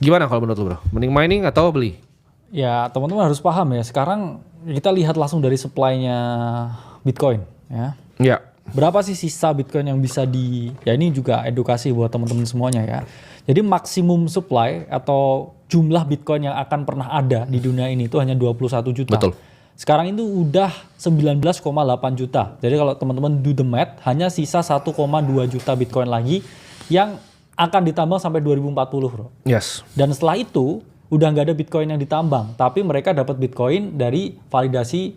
Gimana kalau menurut lu bro? Mending mining atau beli? Ya teman-teman harus paham ya, sekarang kita lihat langsung dari supply-nya Bitcoin ya. Ya. Berapa sih sisa Bitcoin yang bisa ya ini juga edukasi buat teman-teman semuanya ya. Jadi maksimum supply atau jumlah Bitcoin yang akan pernah ada di dunia ini itu hanya 21 juta. Betul. Sekarang itu udah 19,8 juta. Jadi kalau teman-teman do the math, hanya sisa 1,2 juta Bitcoin lagi yang akan ditambang sampai 2040 bro. Yes. Dan setelah itu udah nggak ada Bitcoin yang ditambang, tapi mereka dapat Bitcoin dari validasi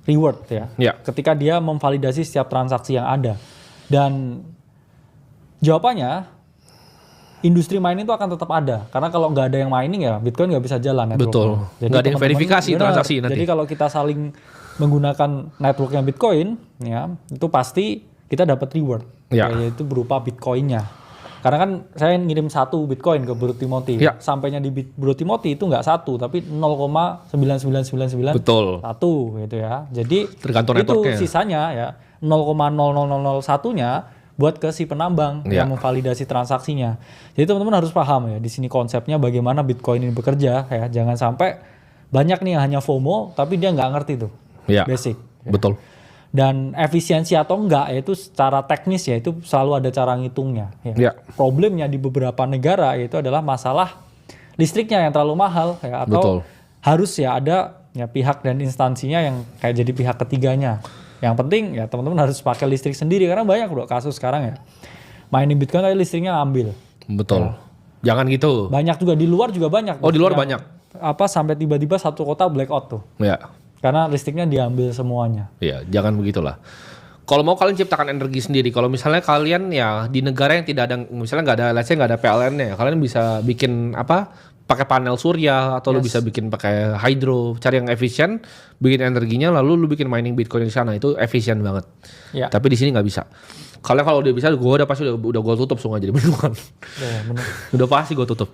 reward ya. Ketika dia memvalidasi setiap transaksi yang ada. Dan jawabannya industri mining itu akan tetap ada, karena kalau nggak ada yang mining ya Bitcoin nggak bisa jalan. Betul. Nggak ada yang verifikasi transaksi nanti. Jadi kalau kita saling menggunakan networknya Bitcoin, ya itu pasti kita dapat reward, yaitu berupa Bitcoinnya. Karena kan saya ngirim 1 Bitcoin ke Bro Timothy, sampainya di Bro Timothy itu nggak 1 tapi 0,9999 betul 1 gitu ya. Jadi tergantung itu networknya. Sisanya ya 0,00001-nya buat ke si penambang yang memvalidasi transaksinya. Jadi teman-teman harus paham ya di sini konsepnya bagaimana Bitcoin ini bekerja ya. Jangan sampai banyak nih yang hanya FOMO tapi dia nggak ngerti tuh basic. Betul. Dan efisiensi atau enggak yaitu secara teknis ya itu selalu ada cara ngitungnya. Ya. Problemnya di beberapa negara yaitu adalah masalah listriknya yang terlalu mahal ya, atau harus ya ada ya pihak dan instansinya yang kayak jadi pihak ketiganya. Yang penting ya teman-teman harus pakai listrik sendiri karena banyak bro kasus sekarang ya mining Bitcoin tapi listriknya ambil. Betul. Ya. Jangan gitu. Banyak juga di luar juga banyak. Oh di luar banyak. Sampai tiba-tiba satu kota blackout tuh. Ya. Karena listriknya diambil semuanya. Iya, jangan begitulah. Kalau mau kalian ciptakan energi sendiri. Kalau misalnya kalian ya di negara yang tidak ada, misalnya nggak ada, let's say nggak ada PLN-nya, kalian bisa bikin apa? Pakai panel surya atau lu bisa bikin pakai hydro, cari yang efisien, bikin energinya, lalu lu bikin mining Bitcoin di sana itu efisien banget. Ya. Tapi di sini nggak bisa. Kalau udah bisa, gue udah pasti udah gue tutup semua jadi beneran. Ya, bener. Udah pasti gue tutup.